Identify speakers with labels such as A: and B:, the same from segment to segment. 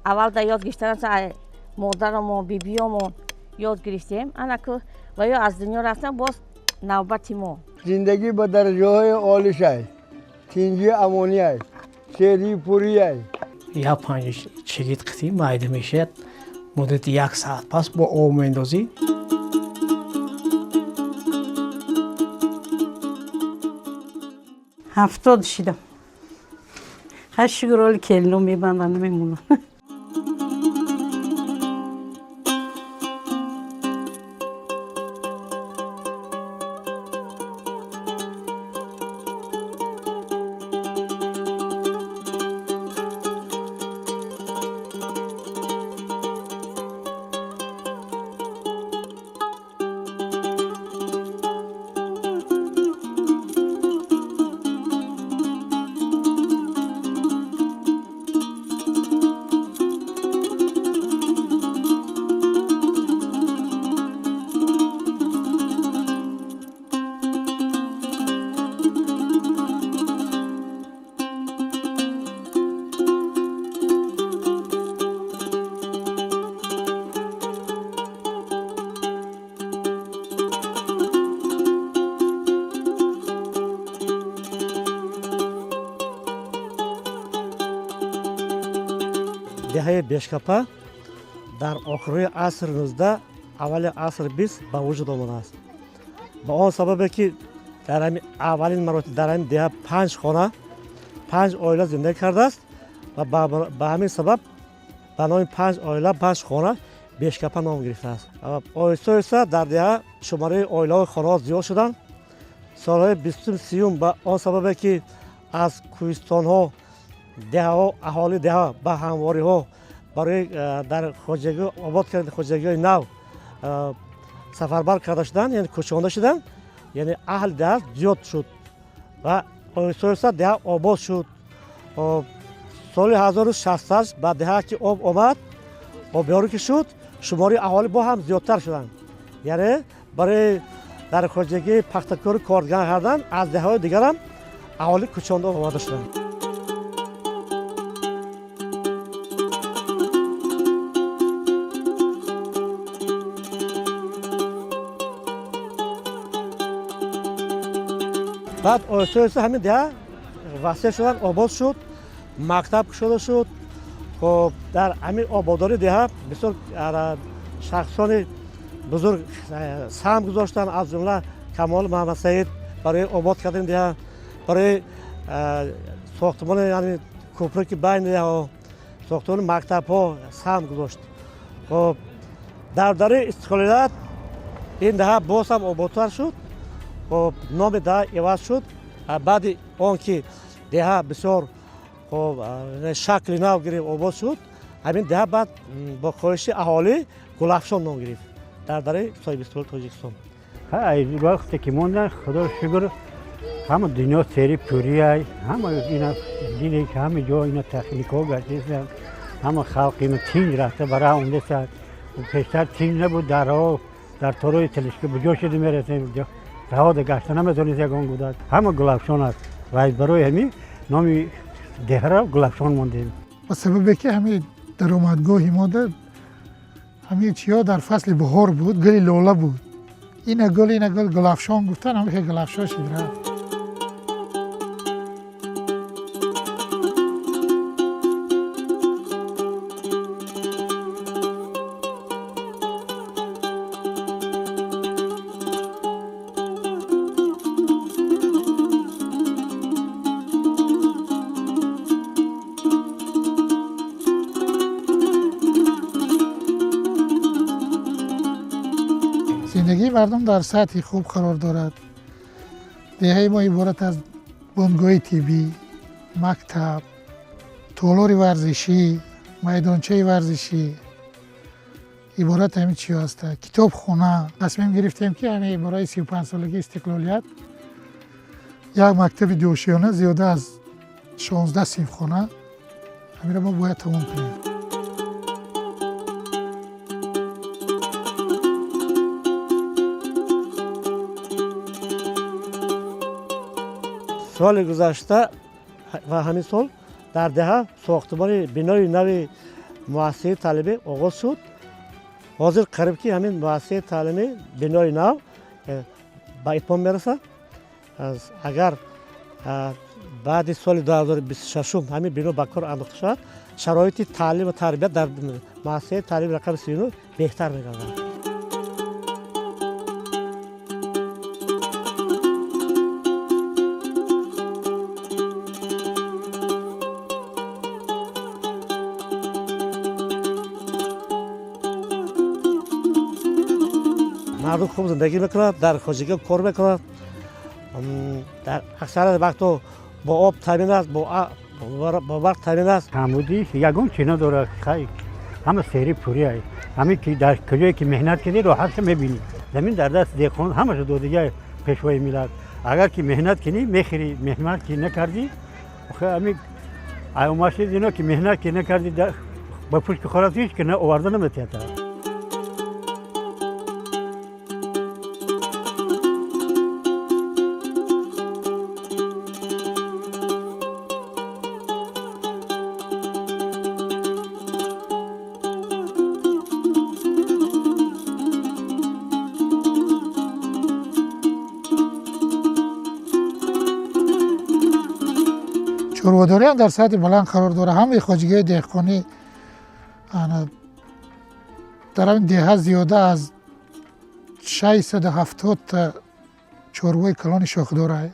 A: اول در یاد گرفتن مادرم و بیبیامون یاد گرفتیم انکو و یا از دنیا رفتن باز نوبت ما.
B: زندگی با درجه‌های عالیش است. تینجی امانی است. سری پوری است.
C: یا 5 شگید قطعی مایده میشد مدت 1 ساعت پس با آب میندازی.
D: 70 شدم. 8 گرال کلو میبندن نمیمونم.
E: دهه بشکپا در آخر عصر 19 اول عصر 20 به وجود آمده است. با آن سببه که در اولین مراتب در این دهه 5 خانه 5 عائله زندگی کرده است و به همین سبب به نام 5 عائله 5 خانه بشکپا نام گرفته است. آهسته آهسته در دهه شماره عائله و خانه زیاد شدند. سالهای 20 به آن سببه که از کوهستان ها دهه ها اهالی دهه به همواری ها برای در خواجگی آباد کردن خواجگی های نو سفربر کرده شدند، یعنی کوچانده شدند، یعنی اهل دهه زیاد شد و آهسته آهسته دهه آباد شد. سال 1068 بعد دهه که آب آمد آبیاری که شد شماری اهالی با هم زیادتر شدند، یعنی برای در خواجگی پختکار کارگاه کردن از دهه های دیگر هم اهالی کوچانده آمده شدند. بعد آهسته آهسته همین دهه وسیع شدن آباد شد، مکتب شده شد. خب در همین آباداری دهه بسیار شخصان بزرگ سهم گذاشتن، از جمله کمال محمد سعید برای آباد کردن دهه، برای ساختمان یعنی کوپری که بین دهه ها ساختمان مکتب ها سهم گذاشت. خب در دوره استقلالیت این دهه باز هم آبادتر شد. خب نام دهه عوض شد. بعد آنکه دهه بسیار خب شکل نو گرفت آباد شد، همین دهه بعد با خواهش اهالی گلافشان نام گرفت در دره صاحبستان تاجیکستان.
F: از وقتی که موندن خدا شکر همه دنیا سری پوری ای، همه اینا دیدی که همه جا اینا تکنیک ها گردیدن، همه خلق اینا تینج رفته برای اونده سر و پیشتر تینج نبود در طوروی تلشکه بجا شده میرسه بجا رها ده گشته نمیتونید یکان بودد، همه گلافشان است و از برای همین نامی دهه را گلافشان موندیم.
G: و سببی که همین درآمدگاه ما همین چیا در فصل بهار بود، گل لاله بود. این گل گلافشان گفتن، همه که گلافشان شد رفت. زندگی مردم در سطح خوب قرار دارد. دهه ما عبارت از بنگاه طبی، مکتب، تالار ورزشی، میدانچه ورزشی، عبارت همین چی هست. کتابخانه. تصمیم گرفتیم که همین برای 35 سالگی استقلالیت یک مکتب دوشیانه زیاده از 16 صنفخانه همین را ما باید تمام کنیم.
E: سال گذشته و همین سال در دهه ساختمان بنای نو مؤسسه تعلیمی آغاز شد. حاضر قریب که همین مؤسسه تعلیمی بنای نو به اتمام میرسه. اگر بعد سال 2026 همین بنا به کار انداخته شد، شرایط تعلیم و تربیت در مؤسسه تعلیم رقم 39 بهتر میگردد. مردم خوب زندگی میکنند، در خانگی کار میکنند. در اکثر وقتا با آب تامین است، با برق تامین است.
F: کمبودی یگان چینا داره خیلی همه سری پوری است. همین که در کجایی که مهنت کردی راحت میبینی. زمین در دست دهقان همش دو دیگه پیشوای میلاد. اگر که مهنت کنی میخری، مهنت که نکردی خب همین ایاماشی اینا که مهنت که نکردی با پشت خوراتیش که نه آورده نمیتیه.
G: چروه‌داری هم در سطح بلند قرار داره. همه خواجگی دهقانی در این دهه زیاده از 670 تا چروه کلان شاخ داره.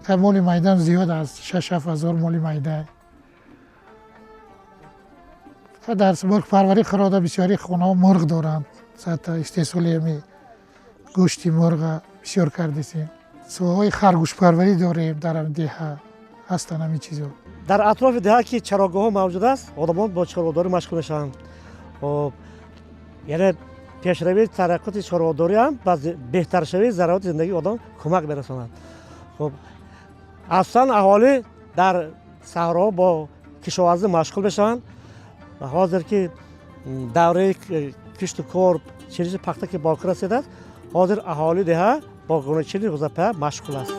G: که مال میدان زیاد از 6-7 هزار مال میدان. در مرغ پروری قرار داره. بسیاری خانه ها مرغ دارند. سطح استحصالی همی گوشتی مرغ بسیار کردیم. سوهای خرگوش پروری داریم در این دهه. هستن همین چیزا.
E: در اطراف دهه که چراگاه ها موجود است، آدمان با چراغداری مشغول میشن. خب یعنی پیشروی ترقیات چراغداری هم به بهتر شوی ضرورت زندگی آدم کمک برساند. خب اصلا اهالی در صحرا با کشاورزی مشغول بشن و حاضر که دوره کشت و کار چریز پخته که باقی رسیده است، حاضر اهالی دهه با گونه‌چینی غذاپیه مشغول است.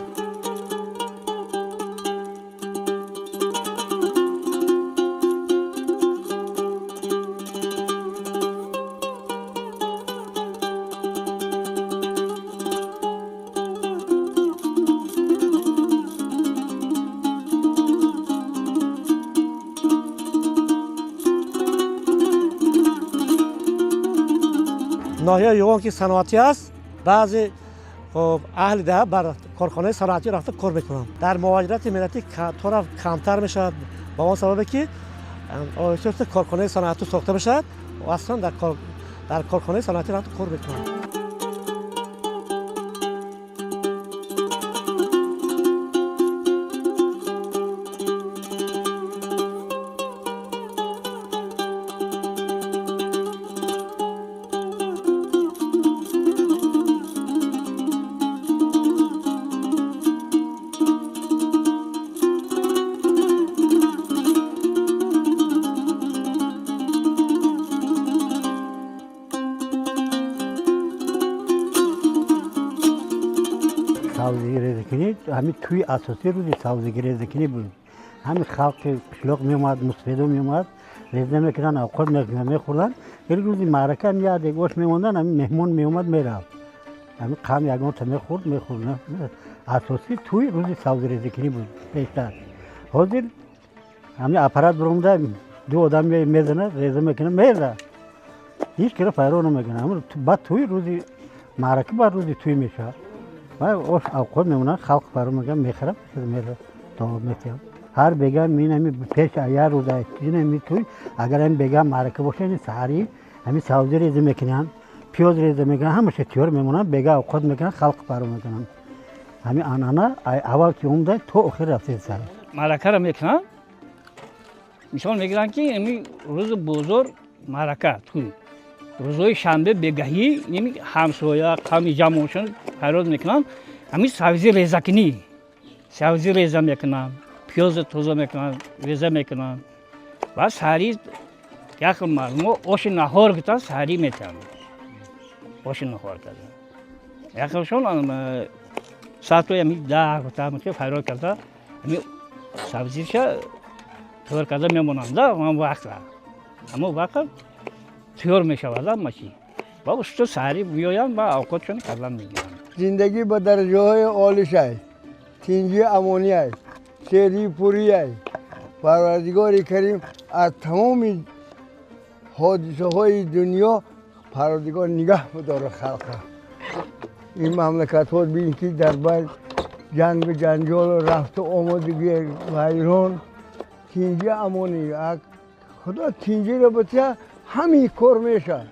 E: ناحیه یوان که صنعتی است، بعضی اهل ده بر کارخانه صنعتی رفته کار میکنند. در مهاجرت ملتی طرف کمتر میشد با اون سببی که آیسوس کارخانه صنعتی ساخته بشد و اصلا در کارخانه صنعتی رفته کار میکنند.
F: سبزیگیری زکنی همین توی اساسی روزی سبزیگیری زکنی بود. همین خلق شلوغ میومد، مصفیدو میومد، رزده میکردن، اوقات میخوردن. یه روزی معرکه میاد، یک گوش میموندن، همین مهمون میومد میرفت. همین قام یکان تا میخورد. اساسی توی روزی سبزیگیری زکنی بود بیشتر. حاضر همین اپرات برونده دو آدم میزنه، رزده میکنه میره. هیچ کره پیرو نمیکنه. اما بعد توی روزی معرکه بعد روزی توی میشه. و اوقات میمونن خلق پرو میگم میخرم میره تا میتونم هر بگم مینمی پیش ایار رو دای چیزی توی اگر این بگم معرکه باشه این سحری همین سبزی ریزه میکنن پیاز ریزه میکنن همش تیار میمونن بگم اوقات میکنن خلق پرو میکنن همین آنانا اول که اومده تو آخر رفته سر
H: معرکه رو میکنن مثال میگن که این روز بزرگ معرکه توی روزهای شنبه بگهی یعنی همسایه قومی جمعشون پیروز میکنن همین سبزی ریزکنی سبزی ریزه میکنن پیاز توزه میکنن ریزه میکنن و سحری یک مردم آش نهار کردن سحری میتونن آش نهار کردن یکشون ساعت همین 10 تا میشه پیروز کرده همین سبزیش تور کرده میمونن ده اون وقت اما وقت تیار میشود اما چی با تو سری بیایم با اوقاتشون کردن میگیرن.
B: زندگی به درجه های عالیش است. تینجی امانی است. سری پوری است. پروردگار کریم از تمام حادثه های دنیا پروردگار نگاه بداره خلق. این مملکت ها بین که در بین جنگ و جنجال رفت و آمدگی ویران تینجی امانی. خدا تینجی رو بطه همین کار میشه.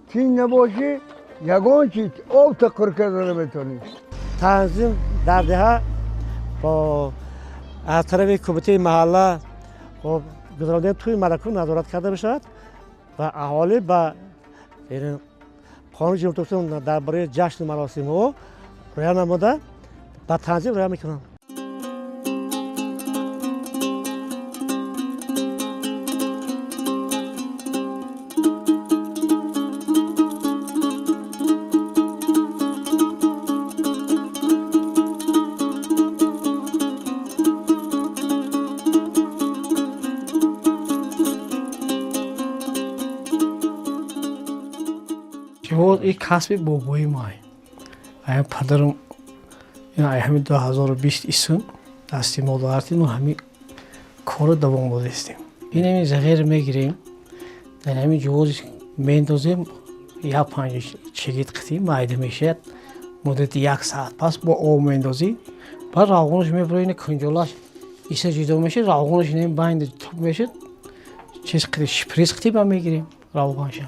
B: تین نباشه یگان چیز آب تقر کردن نمیتونی.
E: تنظیم در دهه با از طرف کمیته محله و گذرانده توی ملکو نظارت کرده بشود و اهالی با قانون جمهوری اسلامی درباره جشن مراسم و رعایت نموده با تنظیم رعایت میکنند.
C: جواد این کسب بابای مای. ایم پدرم این همین 2020 ایسون دستی ما دارتیم و همین کار دوام بودیم. این همین زغیر میگیریم در همین جواد میندازیم یا 5 چگید قطعی مایده میشه مدت 1 ساعت پس با آب میندازیم بعد راغونش میبرین کنجولاش ایسا جدا میشه راغونش نیم باید توب میشه چیز قطعی شپریز قطعی با میگیریم راغونش.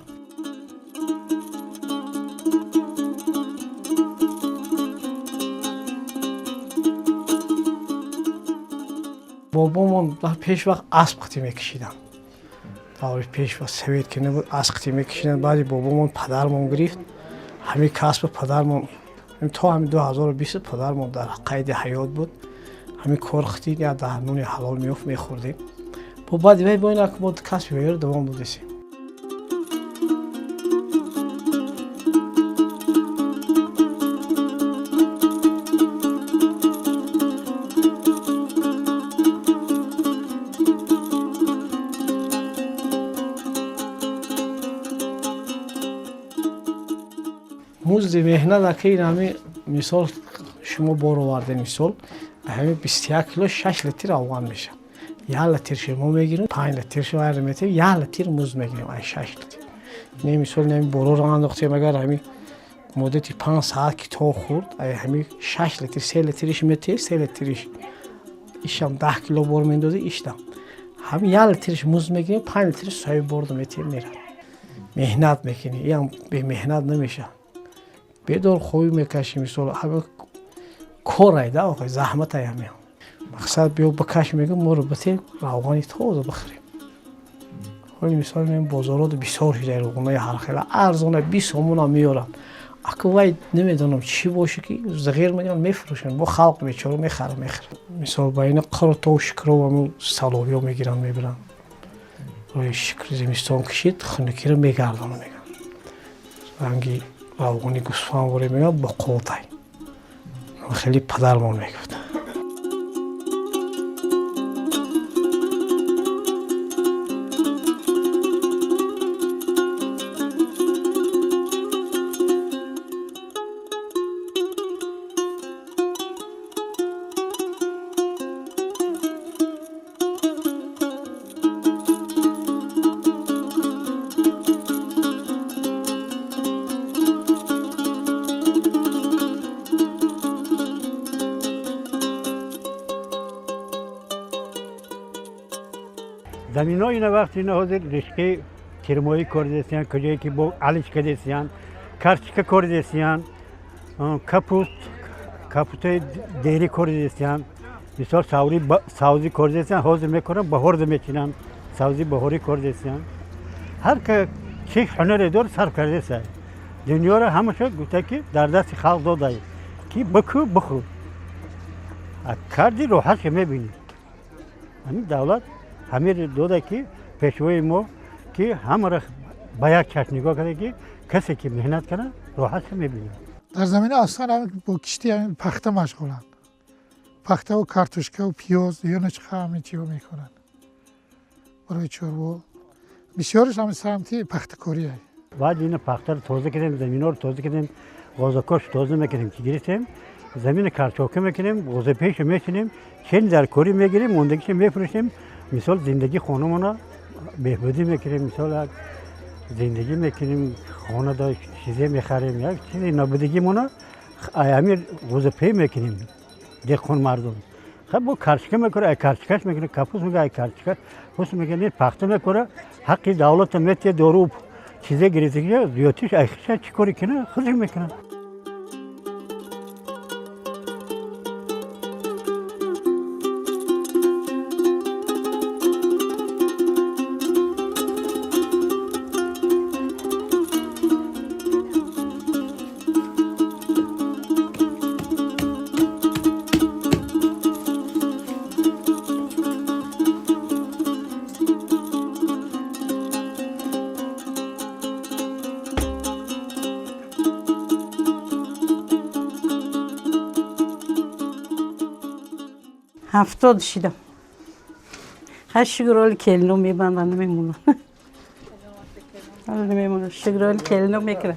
C: بابامون در پیش وقت اسب قطعی میکشیدن. در پیش وقت سوید که نبود اسب قطعی میکشیدن. بعدی بابامون پدرمون گرفت. همین کسب پدرمون تا همین 2020 پدرمون در قید حیات بود. همین کار قطعی یا در نون حلال میافت میخوردیم. بعد وی با این اکماد کسب ویر دوام بودیم. مزد مهنت که این همه مثال شما بار آوردین مثال همه 21 کیلو 6 لیتر افغان میشه. 1 لیتر شما میگیریم 5 لیتر شما میتیم 1 لیتر مزد میگیریم ای 6 لیتر. نه مثال نه بارو را انداختیم اگر همین مدتی 5 ساعت که تا خورد ای همین 6 لیتر 3 لیترش میته 3 لیترش ایشم 10 کیلو بار میندازه ایشتم همین 1 لیترش مزد میگیریم 5 لیتر سایه برد میتیم میره. مهنت میکنی یا به مهنت نمیشه. بدون خوبی میکشیم مثلا همه کاره ده آقای زحمت همی مقصد بیو بکش میگم ما رو بته روغانی تازه بخریم. ولی مثلا من بازارات بسیار شده روغنای هر خیلی ارزانه 20 همونا میارن. اگه وای نمیدونم چی باشه که زغیر میگن میفروشن با خلق بیچاره میخره. مثلا بین قرط و شکر و سالویا میگیرن میبرن. روی شکر زمستان کشید خنکی رو میگردن میگن. رنگی روغنی گوسفند وری میگم با قوطای خیلی پدرمون میگفت.
F: زمین ها این وقت اینا حاضر رشته کرمایی کردستیان کجایی که با علیش کردستیان کرچکه کردستیان کپوت دیری کردستیان مثال ساوزی کردستیان حاضر میکنن بهارد میچینن ساوزی بهاری کردستیان هر که چه هنر دار صرف کرده سه دنیا را همشه گفته که در دست خلق داده که بکو بخور کردی روحش میبینی. همین دولت همین داده که پیشوای ما که همه را با یک چشم نگاه کرده که کسی که مهنت کنه راحت میبینه.
G: در زمین آسان هم با کشتی همین پخته مشغولن. پخته و کارتوشکه و پیاز یا نچخه همین چیو میکنن. برای چوربو بسیارش هم سمتی پختکاری است.
F: بعد این پخته رو تازه کردیم، زمین رو تازه کردیم، غوزکاش تازه میکنیم که گرفتیم، زمین کارچوکه میکنیم، غوزه پیش میچینیم، چند در کوری میگیریم، موندگیش میفروشیم. مثال زندگی خانمونا بهبودی میکنیم، مثال زندگی میکنیم، خانه داشت چیزی میخریم، یا چیزی نابودگی مونا امیر غوزه پی میکنیم دهقان مردم. خب با کارچکه میکنه، کارچکش میکنه، کپوس میگه کارچکش، پوست میکنه، پخته میکنه، حقی دولت میته دروب چیزی گرفته زیادیش ایخش چی کاری کنه خودش میکنه.
D: هفتاد شدم. هر شگرالی کلنو میبندن نمیمونن. نمیمونن شگرالی کلنو میکنن.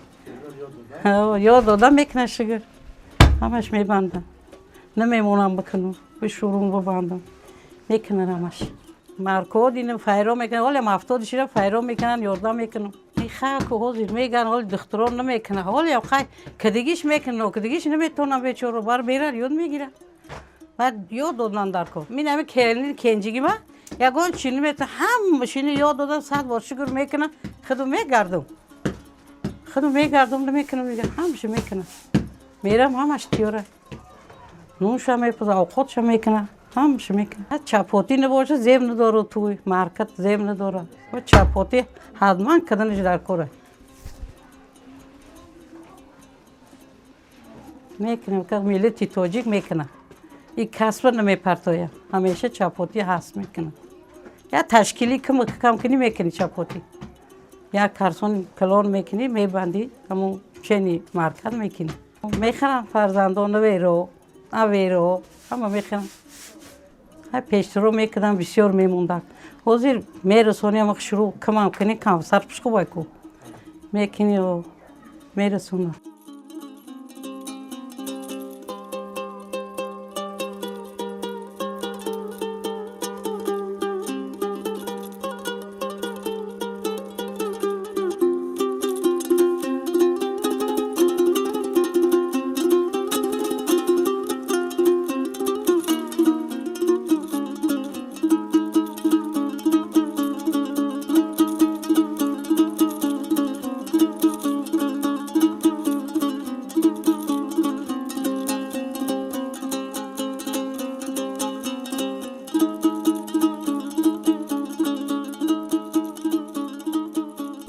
D: یاد دادم میکنن شگر. همش میبندن. نمیمونن بکنن. به شروع ببندن. میکنن همش. مرکود اینم فایرو میکنن. ولی هفتاد شدم فایرو میکنن یاردم میکنن. خاک و حاضر میگن ولی دختران نمیکنن. ولی خاک کدیگیش میکنن و کدیگیش نمیتونن بیچاره بار بیرن یاد میگیرن. بعد یاد دادن در کار. می نمی کلنی کنجیگی ما یکان چینی میتونه هم ماشینی یاد دادن 100 بار شکر میکنن خودم میگردم. خودم میگردم نمیکنم میگن همش میکنن. میرم همش تیاره. نونشم میپزه اوقاتش میکنن همش میکنن. چپاتی نباشه زیب نداره توی مارکت زیب نداره. و چپاتی حتما کدنش در کاره. میکنم که ملتی تاجیک میکنن. این کسب نمیپرتایم همیشه چپاتی هست میکنم یا تشکیلی کم کنی میکنی چپاتی یا کارتون کلون میکنی میبندی همون چنی مارکت میکنی میخرن فرزندان ویرو همه میخرن های پیشترو میکردن بسیار میموندن حاضر میرسونی هم شروع کم کنی کم سرپش کو بایکو میکنی و میرسونن.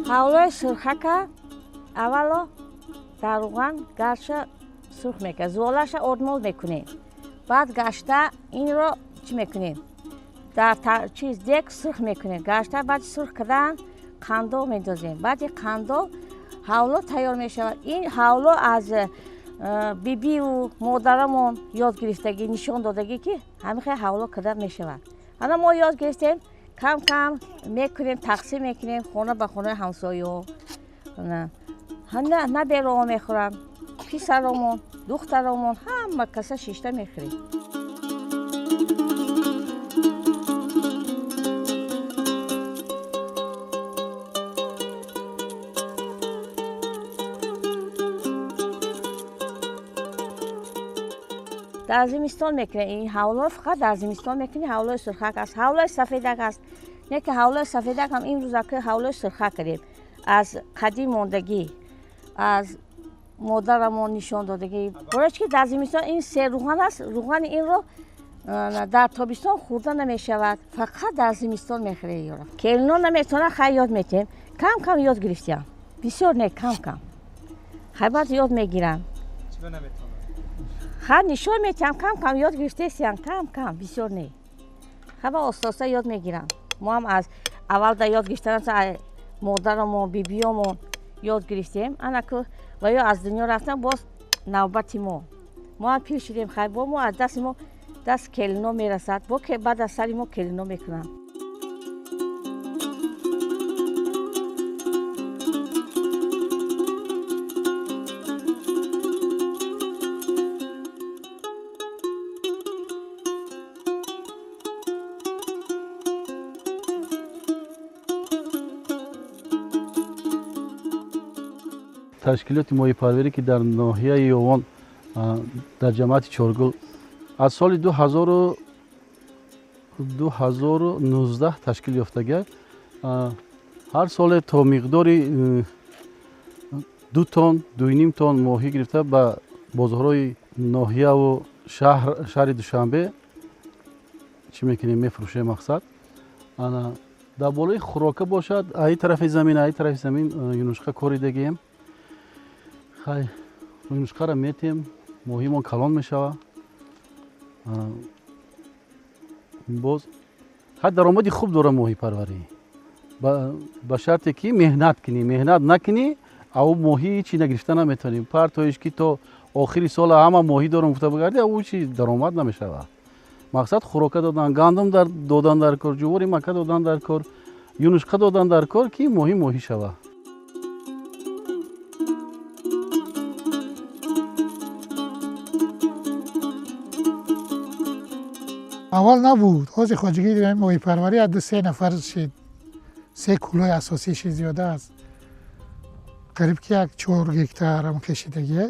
A: حالا سرخکه اولو در روغن گرشه سرخ میکنه زوالش آدمال میکنیم بعد گشته این رو چی میکنیم در چیز دیگ سرخ میکنیم گشته بعد سرخ کردن قندو میدازیم بعد قندو حالا تیار میشود این حالا از بیبی و مادرمون یاد گرفتگی نشان دادگی که همیشه حالا کردن میشود حالا ما یاد گرفتیم کم کم میکنیم تقسیم میکنیم خونه به خونه همسایه نه بیرون میخورن پسرمون دخترمون همه کسا شیشته میخوریم. در زمستان میکنه این حوله فقط در زمستان میکنی حوله سرخک است حوله سفیدک است نه که حوله سفیدک هم این روزا که حوله سرخک کردیم از قدیم موندگی از مادرمون نشان دادگی برای که در زمستان این سه روغن است روغن این رو در تابستان خورده نمیشود فقط در زمستان میخوره یارو کلنو نمیتونه خیلی یاد میتیم کم کم یاد گرفتیم بسیار نه کم خیلی یاد میگیرم خیلی نشان میتیم کم یاد گرفتیم کم بسیار نه خیلی آساسا یاد میگیرم ما هم از اول در یاد گرفتن مادرمون بیبیامون یاد گرفتیم انا که و یا از دنیا رفتن باز نوبتی ما هم پیر شدیم خیلی با ما از دست کلنو میرسد با که بعد از سری ما کلنو میکنم.
I: تشکیلات ماهی پروری که در ناحیه یوان در جماعت چارگل از سال 2019 تشکیل یافتگی هر سال تا مقداری 2 تن 2.5 تن ماهی گرفته به بازارهای ناحیه و شهر دوشنبه چی میکنیم میفروشه مقصد انا در بالای خوراکه باشد ای طرف زمین یونشقه کاری دگیم خیلی یونشقه را میتیم ماهی ما کلان میشوه باز خیلی درآمدی خوب داره ماهی پروری به شرطی که مهنت نکنی او ماهی چی نگرفته نمیتونیم پرتایش که تا آخری سال همه ماهی دارم گفته بگردی او چی درآمد نمیشوه مقصد خوراکه دادن گندم دادن در کار جواری مکه دادن در کار یونشقه دادن در کار که ماهی شوه
G: اول نبود حوض خواجگی دیدم ماهی پروری از 2-3 نفر شد 3 کولای اساسیش زیاده است قریب که 4 هکتار هم کشیدگی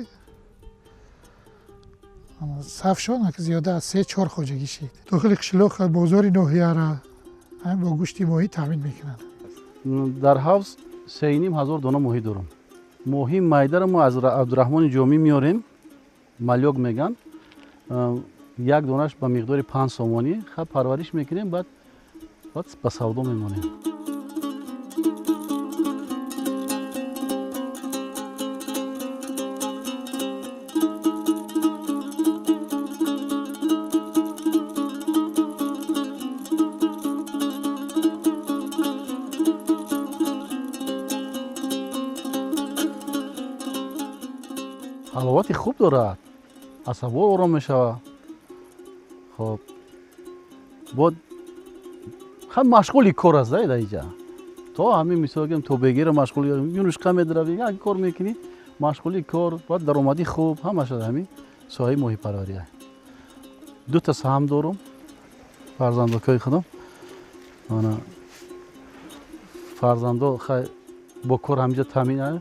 G: صف شد که زیاده از 3-4 خواجگی شد داخل قشلاق بازار ناحیه را هم با گوشت ماهی تامین میکنند
I: در حوض 3,500 دانه ماهی دارم ماهی مایده را ما از عبدالرحمن جامی میاریم ملیاگ میگن یک دانش به مقدار 5 سومانی خب پرورش میکنیم بعد به سودا میمونیم حلاوت خوب دارد عصبور آرام میشوه خب بود خیلی مشغولی کار است در اینجا تا همین مثال بگم تو بگیر مشغولی یونشقه میدروی یک کار میکنی مشغولی کار بعد درآمدی خوب همه شده همین سایه ماهی پروری 2 تا سهم دارم فرزندکای خودم انا فرزندا خیلی با کار همینجا تامین